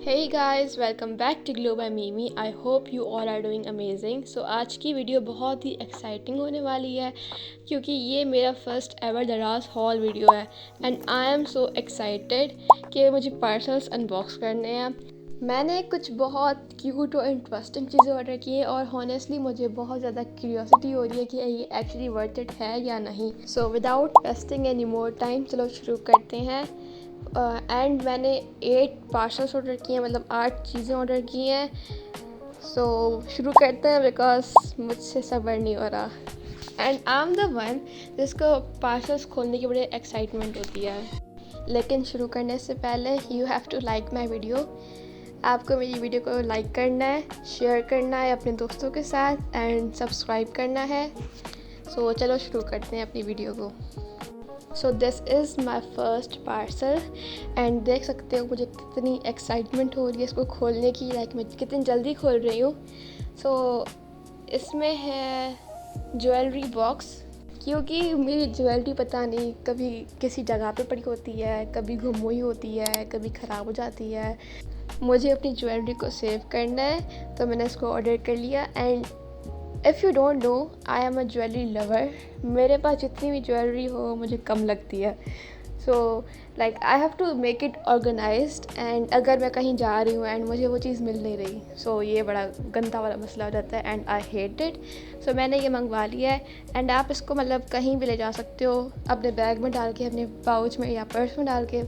Hey guys, welcome back to Glow by Mimi. I hope you all are doing amazing. So आज की video बहुत ही exciting होने वाली है क्योंकि ये मेरा first ever Daraz hall video है and I am so excited कि मुझे पार्सल्स अनबॉक्स करने हैं। मैंने कुछ बहुत क्यूट और इंटरेस्टिंग चीज़ें ऑर्डर की हैं और हॉनेस्टली मुझे बहुत ज़्यादा क्यूरियोसिटी हो रही है कि ये एक्चुअली वर्थ इट है या नहीं। So without wasting any more time चलो शुरू करते हैं। एंड मैंने 8 पार्सल्स ऑर्डर किए हैं, मतलब 8 चीज़ें ऑर्डर की हैं। सो शुरू करते हैं बिकॉज मुझसे सब्र नहीं हो रहा and I am the one जिसको पार्सल्स खोलने की बड़ी एक्साइटमेंट होती है। लेकिन शुरू करने से पहले you have to like my video. आपको मेरी वीडियो को लाइक करना है, शेयर करना है अपने दोस्तों के साथ एंड सब्सक्राइब करना है। सो चलो शुरू करते हैं अपनी वीडियो को। सो this is my first parcel and देख सकते हो मुझे कितनी एक्साइटमेंट हो रही है इसको खोलने की, लाइक मैं कितनी जल्दी खोल रही हूँ। सो इसमें है ज्वेलरी बॉक्स, क्योंकि मेरी ज्वेलरी पता नहीं कभी किसी जगह पे पड़ी होती है, कभी गुम हुई होती है, कभी ख़राब हो जाती है। मुझे अपनी ज्वेलरी को सेव करना है तो मैंने इसको ऑर्डर कर लिया। And if you don't no I am a jewellery lover. मेरे पास जितनी भी ज्वेलरी हो मुझे कम लगती है। So like I have to make it organized and अगर मैं कहीं जा रही हूँ एंड मुझे वो चीज़ मिल नहीं रही, सो ये बड़ा गंदा वाला मसला हो जाता है एंड आई हेट इट। सो मैंने ये मंगवा लिया है एंड आप इसको मतलब कहीं भी ले जा सकते हो, अपने बैग में डाल के, अपने पाउच में या पर्स में डाल के।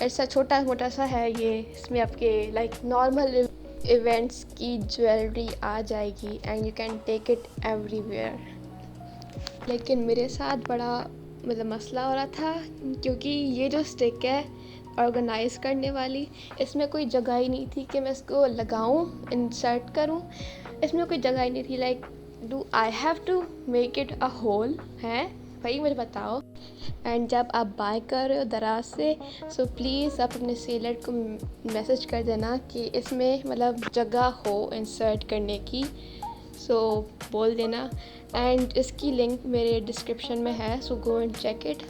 ऐसा छोटा मोटा सा है ये, इसमें आपके लाइक नॉर्मल इवेंट्स की ज्वेलरी आ जाएगी and you can take it everywhere. लेकिन मेरे साथ बड़ा मतलब मसला हो रहा था क्योंकि ये जो स्टिक है ऑर्गेनाइज करने वाली, इसमें कोई जगह ही नहीं थी कि मैं इसको लगाऊं, इंसर्ट करूं। इसमें कोई जगह ही नहीं थी। Like do I have to make it a hole है भाई, मुझे बताओ। एंड जब आप बाय कर रहे हो दराज से, सो प्लीज़ आप अपने सेलर को मैसेज कर देना कि इसमें मतलब जगह हो इंसर्ट करने की। सो बोल देना एंड इसकी लिंक मेरे डिस्क्रिप्शन में है, so go and check it.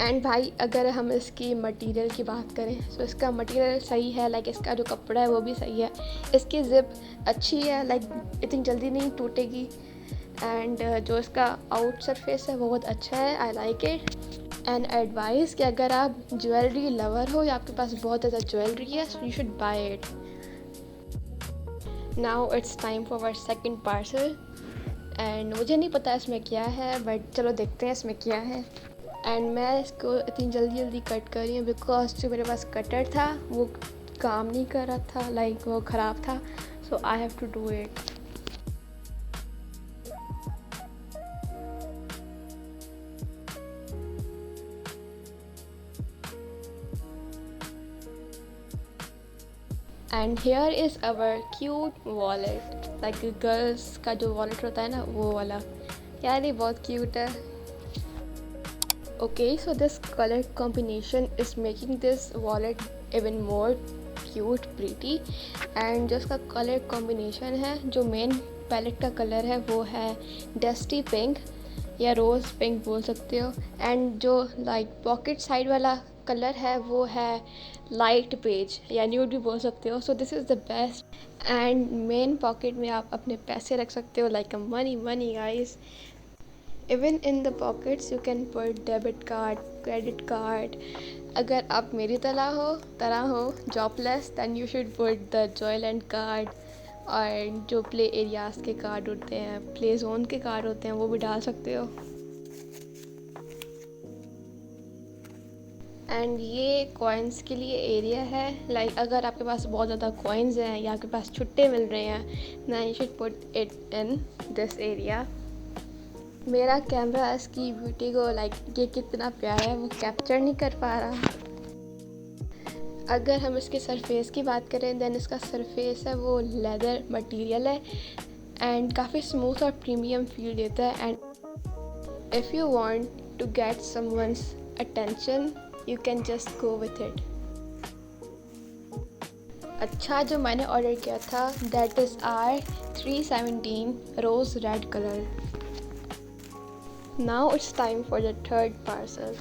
And भाई अगर हम इसकी मटेरियल की बात करें तो इसका मटेरियल सही है, लाइक इसका जो कपड़ा है वो भी सही है, इसकी ज़िप अच्छी है, लाइक इतनी जल्दी नहीं टूटेगी। एंड जो इसका आउट सरफेस है वो बहुत अच्छा है, I like it. And advice कि अगर आप ज्वेलरी लवर हो या आपके पास बहुत ज़्यादा ज्वेलरी है, so you should buy it. Now it's time for our second parcel and मुझे नहीं पता इसमें क्या है, बट चलो देखते हैं इसमें क्या है। एंड मैं इसको इतनी जल्दी कट कर रही हूँ बिकॉज जो मेरे पास कटर था वो काम नहीं कर रहा था, लाइक वो ख़राब था। So I have to do it. And here is our cute wallet, like girls का जो वॉलेट होता है ना वो वाला। यार ये बहुत क्यूट है। Okay, so this colour combination is making this wallet even more cute pretty. And जो इसका कलर कॉम्बिनेशन है, जो मेन पैलेट का कलर है वो है डस्टी पिंक या रोज़ पिंक बोल सकते हो। एंड जो लाइक पॉकेट साइड वाला कलर है वो है लाइट बेज या न्यूड भी बोल सकते हो। So this is the best. And main pocket में आप अपने पैसे रख सकते हो, like a money guys. Even in the pockets you can put debit card, credit card. अगर आप मेरी तरह हो jobless, then you should put the Joyland card. और जो प्ले एरियाज़ के कार्ड होते हैं, प्ले जोन के कार्ड होते हैं, वो भी डाल सकते हो। एंड ये कॉइन्स के लिए एरिया है, लाइक अगर आपके पास बहुत ज़्यादा कॉइन्स हैं या आपके पास छुट्टे मिल रहे हैं, then you should put it in this area. मेरा कैमरा इसकी ब्यूटी को, लाइक ये कितना प्यारा है, वो कैप्चर नहीं कर पा रहा। अगर हम इसके सरफेस की बात करें, दैन इसका सरफेस है वो लेदर मटेरियल है एंड काफ़ी स्मूथ और प्रीमियम फील देता है। And if you want to get someone's attention, you can just go with it. अच्छा, जो मैंने ऑर्डर किया था that is R317 rose red colour. Now it's time for the third parcel.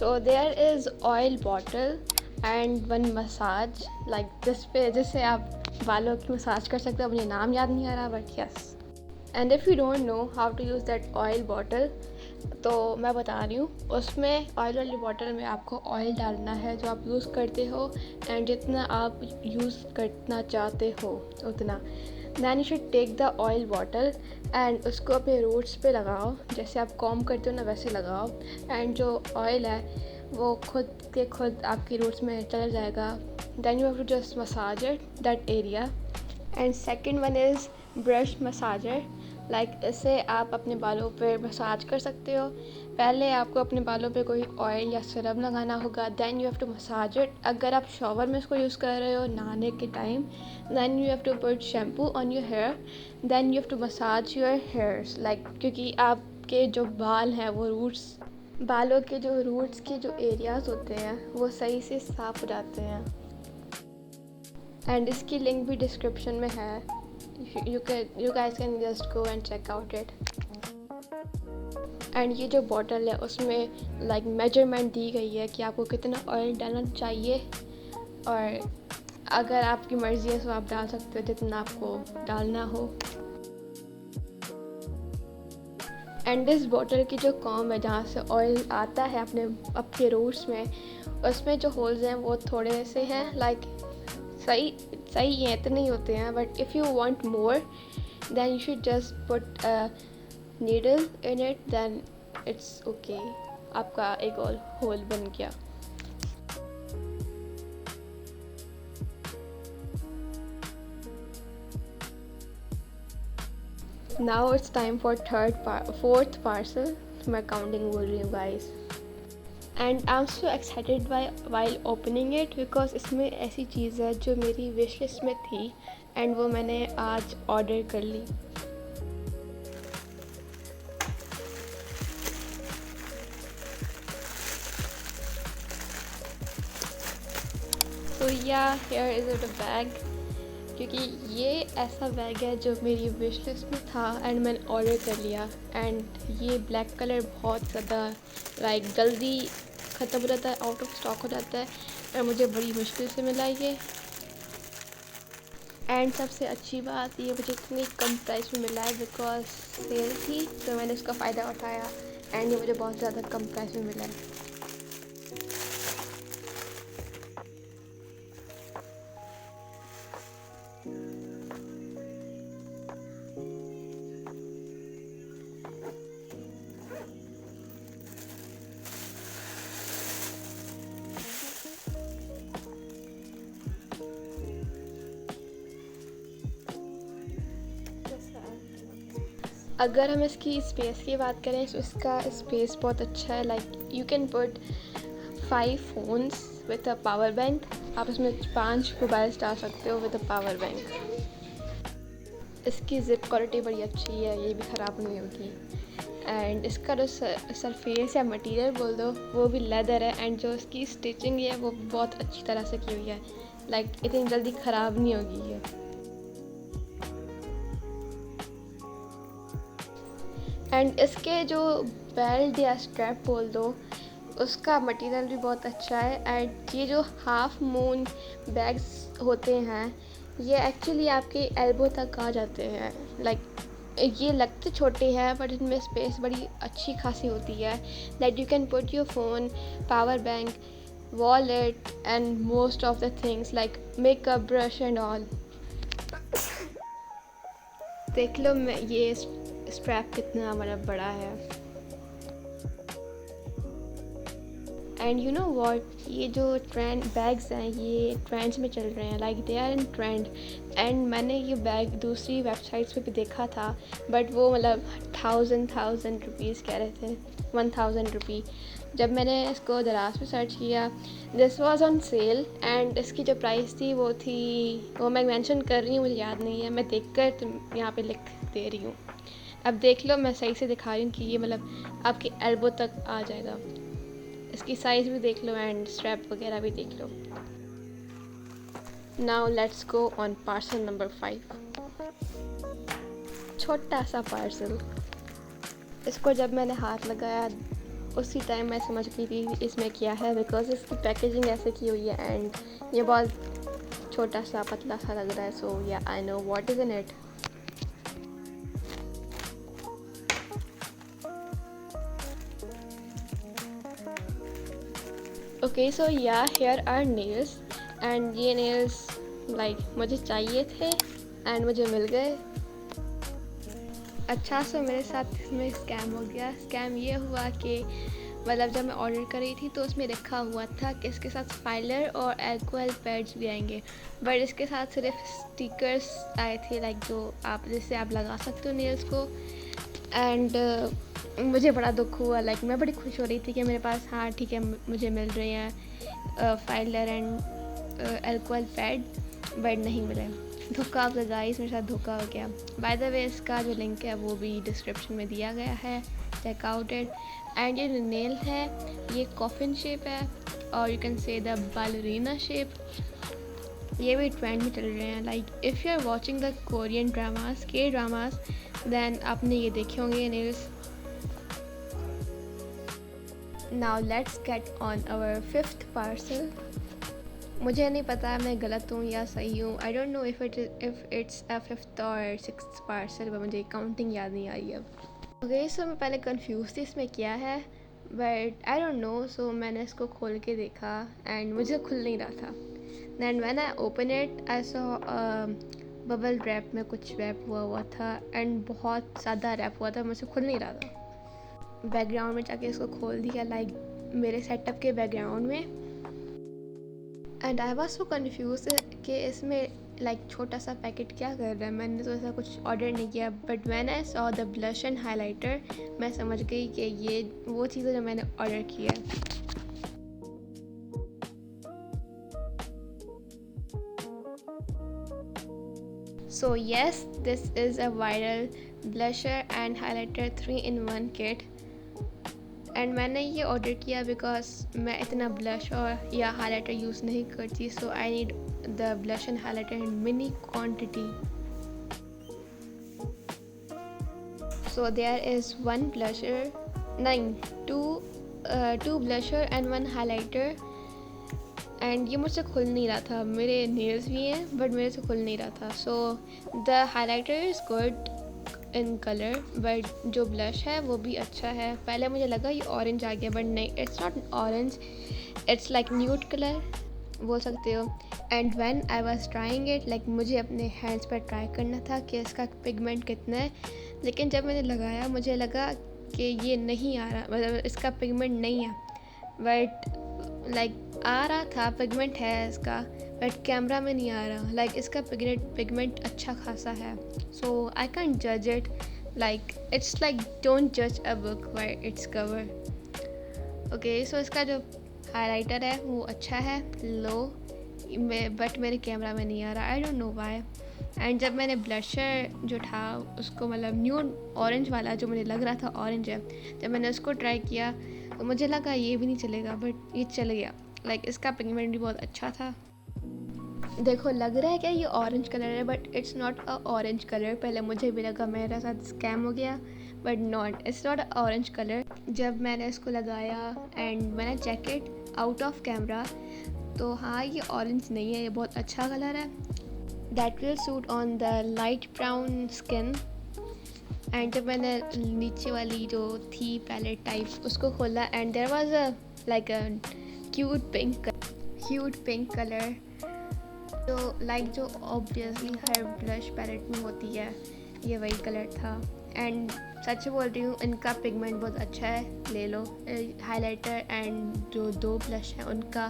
So there is oil bottle and one massage like जिससे आप बालों की massage कर सकते हो. मुझे नाम याद नहीं आ रहा but yes. And if you don't know how to use that oil bottle तो मैं बता रही हूँ. उसमें ऑयल वाली बॉटल में आपको ऑयल डालना है जो आप यूज़ करते हो एंड जितना आप यूज़ करना चाहते हो उतना. Then you should take the oil bottle and उसको अपने रूट्स पे लगाओ. जैसे आप कॉम करते हो ना वैसे लगाओ. एंड जो ऑयल है वो खुद के खुद आपके रूट्स में चला जाएगा. Then you have to just massage it that area. And second one is brush massager. Like इससे आप अपने बालों पे मसाज कर सकते हो. पहले आपको अपने बालों पे कोई ऑयल या सिरम लगाना होगा. Then you have to massage it. अगर आप शॉवर में इसको यूज़ कर रहे हो नहाने के time then you have to put shampoo on your hair. Then you have to massage your hairs like क्योंकि आपके जो बाल हैं वो रूट्स बालों के जो रूट्स के जो एरियाज़ होते हैं वो सही से साफ़ हो जाते हैं. एंड इसकी लिंक भी डिस्क्रिप्शन में है. You guys can just go and check out it. And ये जो बॉटल है उसमें लाइक मेजरमेंट दी गई है कि आपको कितना ऑयल डालना चाहिए. और अगर आपकी मर्ज़ी है तो आप डाल सकते हो जितना आपको डालना हो. एंड इस बॉटल की जो कॉम है जहाँ से ऑयल आता है अपने आपके रूट्स में उसमें जो होल्स हैं वो थोड़े से हैं. लाइक सही हैं इतने ही होते हैं. But if you want more then you should just put a needle in it. Then it's okay. आपका एक और होल बन गया. Now it's time for fourth parcel. मैं काउंटिंग बोल रही हूँ guys. And I am so excited while opening it because इसमें ऐसी चीज़ है जो मेरी विश लिस्ट में थी एंड वो मैंने आज ऑर्डर कर ली. तो या here is it a bag. क्योंकि ये ऐसा बैग है जो मेरी विश लिस्ट में था एंड मैंने ऑर्डर कर लिया. एंड ये ब्लैक कलर बहुत ज़्यादा लाइक जल्दी ख़त्म हो जाता है, आउट ऑफ स्टॉक हो जाता है और मुझे बड़ी मुश्किल से मिला ये. एंड सबसे अच्छी बात ये मुझे इतनी कम प्राइस में मिला है बिकॉज सेल थी तो मैंने उसका फ़ायदा उठाया एंड ये मुझे बहुत ज़्यादा कम प्राइस में मिला है. अगर हम इसकी स्पेस की बात करें तो इसका स्पेस बहुत अच्छा है. Like you can put 5 phones with a power bank. आप इसमें 5 मोबाइल्स डाल सकते हो विद अ पावर बैंक. इसकी ज़िप क्वालिटी बड़ी अच्छी है, ये भी ख़राब नहीं होगी. एंड इसका जो सरफेस या मटेरियल बोल दो वो भी लेदर है. एंड जो इसकी स्टिचिंग है वो बहुत अच्छी तरह से की हुई है. लाइक इतनी जल्दी ख़राब नहीं होगी ये. एंड इसके जो बेल्ट या स्ट्रैप बोल दो उसका मटेरियल भी बहुत अच्छा है. एंड ये जो हाफ मून बैग्स होते हैं ये एक्चुअली आपके एल्बो तक आ जाते हैं. लाइक ये लगते छोटे हैं बट इनमें स्पेस बड़ी अच्छी खासी होती है. That you can put your phone, power bank, wallet and most of the things like makeup brush and all. देख लो मैं ये स्ट्रैप कितना बड़ा है. एंड यू नो वॉट, ये जो ट्रेंड बैग्स हैं ये ट्रेंड्स में चल रहे हैं. Like they are in trend. And मैंने ये बैग दूसरी वेबसाइट्स पे भी देखा था बट वो मतलब 1000 रुपीज़ कह रहे थे. 1000 रुपी. जब मैंने इसको दराज पे सर्च किया this was on sale. And इसकी जो प्राइस थी वो मैं मेंशन कर रही हूँ, मुझे याद नहीं है. मैं देख कर यहाँ पे लिख दे रही हूँ. अब देख लो, मैं सही से दिखा रही हूँ कि ये मतलब आपके एल्बो तक आ जाएगा. इसकी साइज़ भी देख लो एंड स्ट्रैप वगैरह भी देख लो. Now let's go on parcel number 5. छोटा सा पार्सल. इसको जब मैंने हाथ लगाया उसी टाइम मैं समझ गई थी इसमें क्या है, बिकॉज इसकी पैकेजिंग ऐसे की हुई है एंड ये बहुत छोटा सा पतला सा लग रहा है. सो या I know what is in it. Okay so या हेयर आर नेल्स एंड ये नेल्स लाइक मुझे चाहिए थे एंड मुझे मिल गए. अच्छा सो मेरे साथ इसमें स्कैम हो गया. स्कैम ये हुआ कि मतलब जब मैं ऑर्डर कर रही थी तो उसमें लिखा हुआ था कि इसके साथ स्पाइलर और एल्कोहल पैड्स भी आएंगे, बट इसके साथ सिर्फ स्टिकर्स आए थे लाइक जो आप जिससे आप लगा सकते हो नेल्स को. एंड मुझे बड़ा दुख हुआ. लाइक मैं बड़ी खुश हो रही थी कि मेरे पास हाँ ठीक है मुझे मिल रहे हैं filer and alcohol pad, but नहीं मिले. धोखा हो गया गाइस, मेरे साथ धोखा हो गया. बाय द वे इसका जो लिंक है वो भी डिस्क्रिप्शन में दिया गया है, चेक आउट इट. एंड ये नेल है ये कॉफिन शेप है और you can say the ballerina shape. ये भी ट्रेंड में चल रहे हैं. Like if you are watching the Korean dramas के ड्रामास देन आपने ये देखे होंगे ये nails. Now let's get on our fifth parcel. मुझे नहीं पता मैं गलत हूँ या सही हूँ. I don't know if it's a fifth और सिक्स्थ पार्सल, मुझे काउंटिंग याद नहीं आ रही अब. ओके सो मैं पहले कंफ्यूज थी इसमें क्या है, बट आई डोंट नो. सो मैंने इसको खोल के देखा एंड मुझे खुल नहीं रहा था. Then when I open it I saw bubble wrap में कुछ रैप हुआ था एंड बहुत ज़्यादा रैप हुआ था, मुझसे खुल नहीं रहा था. बैकग्राउंड में जाके इसको खोल दिया लाइक मेरे सेटअप के बैकग्राउंड में. And I was so confuse कि इसमें लाइक छोटा सा पैकेट क्या कर रहा है. मैंने तो ऐसा कुछ ऑर्डर नहीं किया, but when I saw the blush and highlighter मैं समझ गई कि ये वो चीज़ है जो मैंने ऑर्डर किया है. So yes, this is a viral blusher and highlighter 3-in-1 kit. And मैंने ये ऑर्डर किया बिकॉज मैं इतना ब्लश और या हाइलाइटर यूज़ नहीं करती. So I need the blush and highlighter in mini quantity. So there is one blusher नहीं two blusher and one highlighter. And ये मुझसे खुल नहीं रहा था. मेरे नेल्स भी हैं बट मेरे से खुल नहीं रहा था. So the highlighter is good in colour, but जो ब्लश है वो भी अच्छा है. पहले मुझे लगा ये ऑरेंज आ गया, बट नहीं, it's not orange, it's like nude colour बोल सकते हो. And when I was trying it like मुझे अपने हैंड्स पर ट्राई करना था कि इसका पिगमेंट कितना है, लेकिन जब मैंने लगाया मुझे लगा कि ये नहीं आ रहा, मतलब इसका पिगमेंट नहीं है. बट लाइक आ रहा था, पिगमेंट है इसका, बट कैमरा में नहीं आ रहा. लाइक इसका पिगमेंट अच्छा खासा है. सो आई कैन जज it. Like it's like don't जज a book by its cover. Okay so इसका जो हाइलाइटर है वो अच्छा है, लो, बट मेरे कैमरा में नहीं आ रहा. आई डोंट नो व्हाई. एंड जब मैंने ब्लशर जो था उसको मतलब न्यूड ऑरेंज वाला जो मुझे लग रहा था ऑरेंज है, जब मैंने उसको ट्राई किया तो मुझे लगा ये भी नहीं चलेगा, बट ये चल गया. लाइक इसका पिगमेंट भी बहुत अच्छा था. देखो लग रहा है क्या ये ऑरेंज कलर है, but it's not a orange colour. पहले मुझे भी लगा मेरे साथ स्कैम हो गया, but not, it's not a orange colour. जब मैंने इसको लगाया एंड मैंने check it out of camera तो हाँ ये ऑरेंज नहीं है, ये बहुत अच्छा कलर है. That will suit on the light brown skin. And जब मैंने नीचे वाली जो थी पैलेट टाइप उसको खोला and there was a like a cute pink colour, जो लाइक जो ऑब्वियसली हर ब्लश पैलेट में होती है, ये वही कलर था. एंड सच बोल रही हूँ इनका पिगमेंट बहुत अच्छा है, ले लो. हाइलाइटर एंड जो दो ब्लश हैं उनका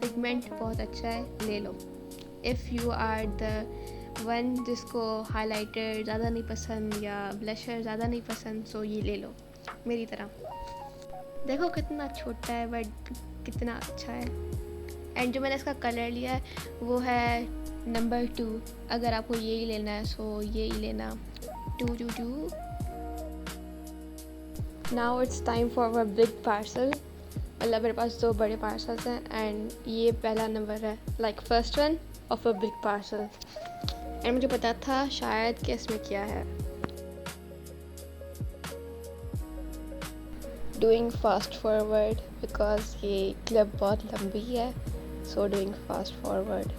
पिगमेंट बहुत अच्छा है, ले लो. If you are the one जिसको हाइलाइटर ज़्यादा नहीं पसंद या ब्लशर ज़्यादा नहीं पसंद, सो ये ले लो मेरी तरह. देखो कितना छोटा है बट कितना अच्छा है. एंड जो मैंने इसका कलर लिया है वो है नंबर 2. अगर आपको ये ही लेना है सो ये ही लेना, 222. Now it's time for a big parcel. मतलब मेरे पास 2 बड़े पार्सल्स हैं एंड ये पहला नंबर है, like first one of a big parcel. And मुझे पता था शायद कि इसमें क्या है. डूइंग फास्ट फॉरवर्ड बिकॉज ये क्लिप बहुत लंबी है, so doing fast forward.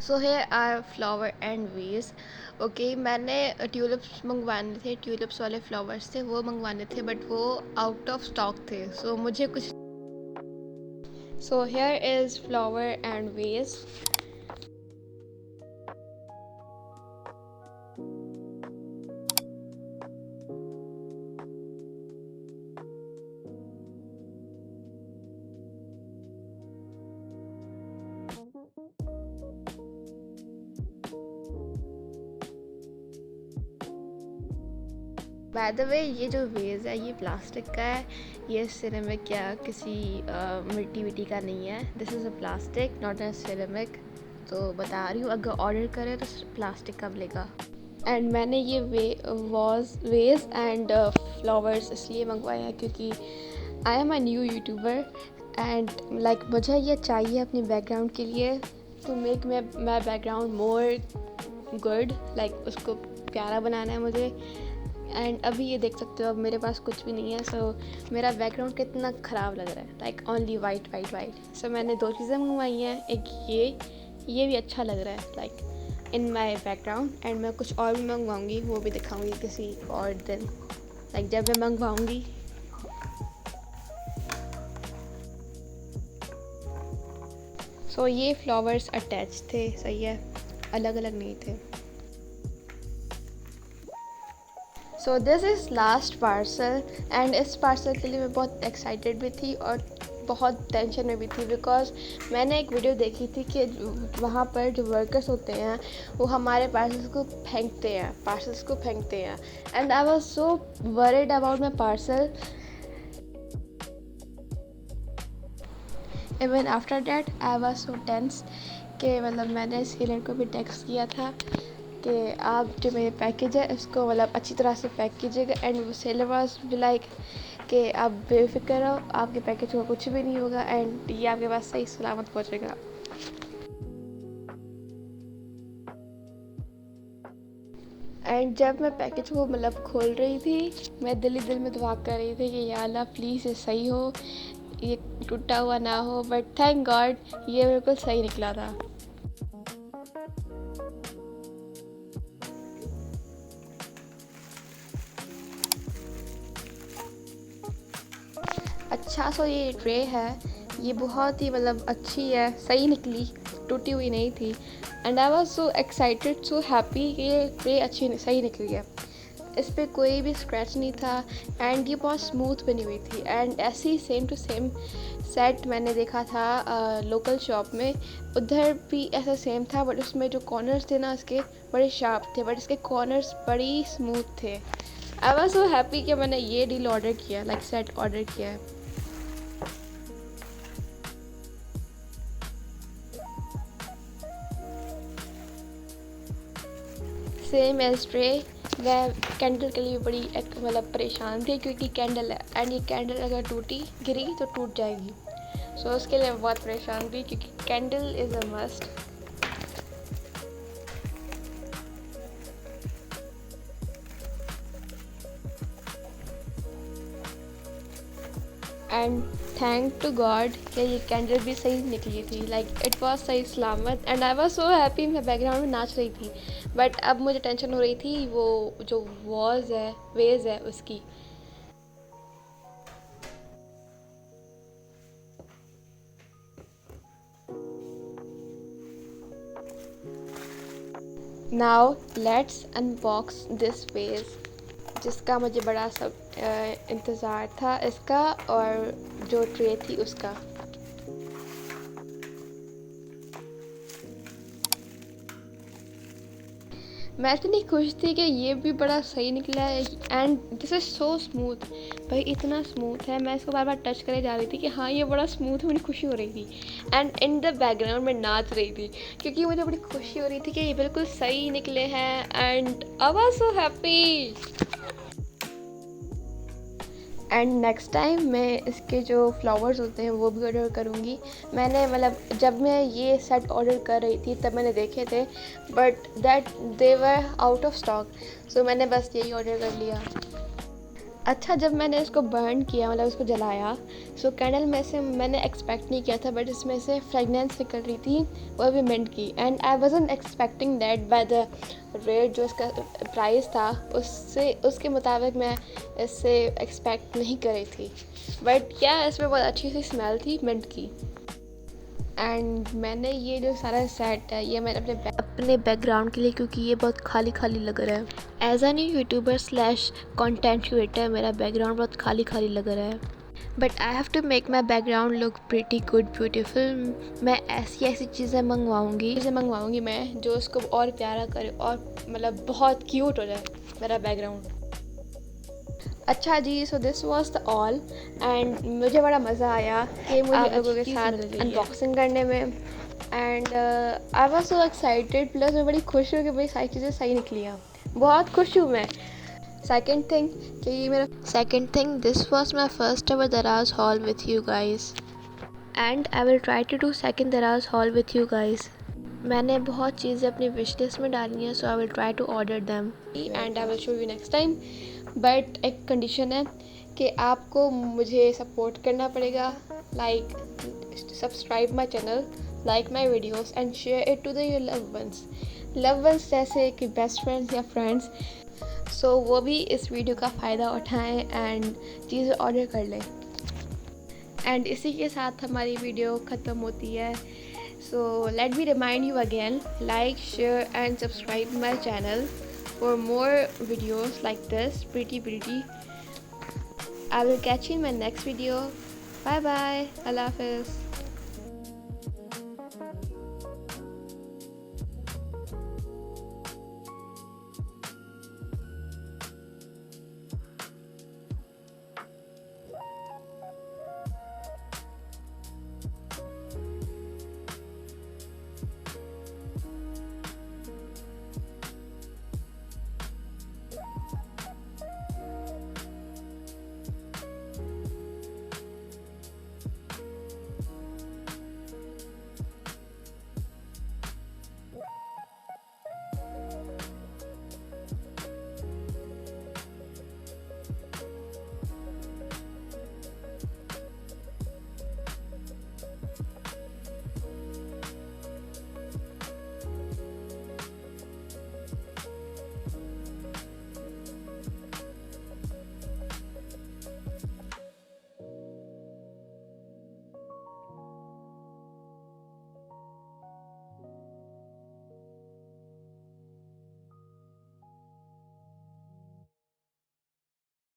So here are flower and vase. Okay, मैंने ट्यूलिप्स मंगवाने थे, ट्यूलिप्स वाले फ्लावर्स थे वो मंगवाने थे, बट वो आउट ऑफ स्टॉक थे, सो मुझे कुछ। So here is flower and vase. By the way, ये जो वेज है ये प्लास्टिक का है, ये सिरेमिक या किसी मिट्टी विट्टी का नहीं है। This is a plastic not a ceramic. तो बता रही हूँ, अगर ऑर्डर करें तो प्लास्टिक का मिलेगा। एंड मैंने ये वेज एंड फ्लावर्स इसलिए मंगवाए हैं क्योंकि I am a new YouTuber and like मुझे ये चाहिए अपने बैकग्राउंड के लिए, to make my background more good, like उसको प्यारा बनाना है मुझे। एंड अभी ये देख सकते हो, अब मेरे पास कुछ भी नहीं है, सो मेरा बैकग्राउंड कितना ख़राब लग रहा है, like only white white white. So मैंने 2 चीज़ें मंगवाई हैं, एक ये भी अच्छा लग रहा है like in my background, and मैं कुछ और भी मंगवाऊँगी, वो भी दिखाऊँगी किसी और दिन, लाइक जब मैं मंगवाऊँगी। सो ये फ्लावर्स अटैच थे, सही है, अलग अलग नहीं थे। सो this is last parcel and इस पार्सल के लिए मैं बहुत एक्साइटेड भी थी और बहुत टेंशन में भी थी, बिकॉज मैंने एक वीडियो देखी थी कि वहाँ पर जो वर्कर्स होते हैं वो हमारे पार्सल्स को फेंकते हैं and I was so worried about my parcel. Even after that I was so tense कि मतलब मैंने सीलर को भी टेक्स्ट किया था कि आप जो मेरे पैकेज है इसको मतलब अच्छी तरह से पैक कीजिएगा, एंड वो सेलर वाज भी लाइक कि आप बेफिक्र रहो, आपके पैकेज को कुछ भी नहीं होगा एंड ये आपके पास सही सलामत पहुंचेगा। एंड जब मैं पैकेज को मतलब खोल रही थी, मैं दिल ही दिल में दुआ कर रही थी कि या अल्लाह प्लीज़ ये सही हो, ये टूटा हुआ ना हो, बट थैंक गॉड ये बिल्कुल सही निकला था। अच्छा, सो ये ट्रे है, ये बहुत ही मतलब अच्छी है, सही निकली, टूटी हुई नहीं थी। And I was so excited, so happy कि ये ट्रे सही निकली है, इस पर कोई भी स्क्रैच नहीं था एंड ये बहुत स्मूथ बनी हुई थी। एंड ऐसे ही सेम टू सेम सेट मैंने देखा था लोकल शॉप में, उधर भी ऐसा सेम था, बट उसमें जो कॉर्नर्स थे ना इसके बड़े शार्प थे, बट इसके कॉर्नर्स बड़ी स्मूथ थे। आई वॉज सो हैप्पी कि मैंने ये डील ऑर्डर किया, लाइक सेट ऑर्डर किया है। सेम एज ट्रे, मैं कैंडल के लिए बड़ी मतलब परेशान थी क्योंकि कैंडल है एंड ये कैंडल अगर गिरी तो टूट जाएगी, सो उसके लिए मैं बहुत परेशान थी क्योंकि candle is a must. And thank to God कि ये कैंडल भी सही निकली थी, लाइक इट वॉज सही सलामत and I was so happy. मैं बैकग्राउंड में नाच रही थी, बट अब मुझे टेंशन हो रही थी वो जो वेज है उसकी। Now let's unbox this vase, जिसका मुझे बड़ा सब इंतज़ार था इसका और जो ट्रे थी उसका। मैं इतनी खुश थी कि ये भी बड़ा सही निकला है and this is so smooth, भाई इतना स्मूथ है, मैं इसको बार बार टच करे जा रही थी कि हाँ ये बड़ा स्मूथ है, मुझे खुशी हो रही थी एंड इन द बैकग्राउंड में नाच रही थी क्योंकि मुझे बड़ी खुशी हो रही थी कि ये बिल्कुल सही निकले हैं and I was so happy. And next time मैं इसके जो फ्लावर्स होते हैं वो भी ऑर्डर करूँगी। मैंने मतलब जब मैं ये सेट ऑर्डर कर रही थी तब मैंने देखे थे, but that they were out of stock, so मैंने बस यही ऑर्डर कर लिया। अच्छा, जब मैंने इसको बर्न किया, मतलब उसको जलाया, सो कैंडल में से मैंने एक्सपेक्ट नहीं किया था, बट इसमें से फ्रेगनेंस निकल रही थी, वो भी मिंट की। And I wasn't expecting that by the rate जो इसका प्राइस था उससे, उसके मुताबिक मैं इससे एक्सपेक्ट नहीं कर रही थी, बट क्या इसमें बहुत अच्छी सी स्मेल थी मिंट की। एंड मैंने ये जो सारा सेट है ये मैंने अपने बैकग्राउंड के लिए, क्योंकि ये बहुत खाली खाली लग रहा है। As a new YouTuber slash content creator मेरा बैकग्राउंड बहुत खाली खाली लग रहा है, but I have to make my background look pretty good beautiful. मैं ऐसी चीज़ें मंगवाऊँगी मैं जो उसको और प्यारा करे और मतलब बहुत क्यूट हो जाए मेरा बैकग्राउंड। अच्छा जी, so this was the all, and मुझे बड़ा मज़ा आया कि मुझे आप लोगों के साथ अनबॉक्सिंग करने में। And I was so excited, plus मैं बड़ी खुश हूँ कि भाई सारी चीज़ें सही निकली हैं, बहुत खुश हूँ मैं। Second thing this was my first ever Daraz haul with you guys, and I will try to do second Daraz haul with you guys. मैंने बहुत चीज़ें अपनी विश लिस्ट में डाली हैं, so I will try to order them and I will show you next time. But एक condition है कि आपको मुझे सपोर्ट करना पड़ेगा, like subscribe my channel, like my videos and share it to the your love ones जैसे कि best friends या फ्रेंड्स, सो वो भी इस वीडियो का फ़ायदा उठाएं एंड चीज़ें ऑर्डर कर लें। एंड इसी के साथ हमारी वीडियो ख़त्म होती है। So let me remind you again, like, share and subscribe my channel for more videos like this, pretty. I will catch you in my next video. Bye bye. Allah Hafiz.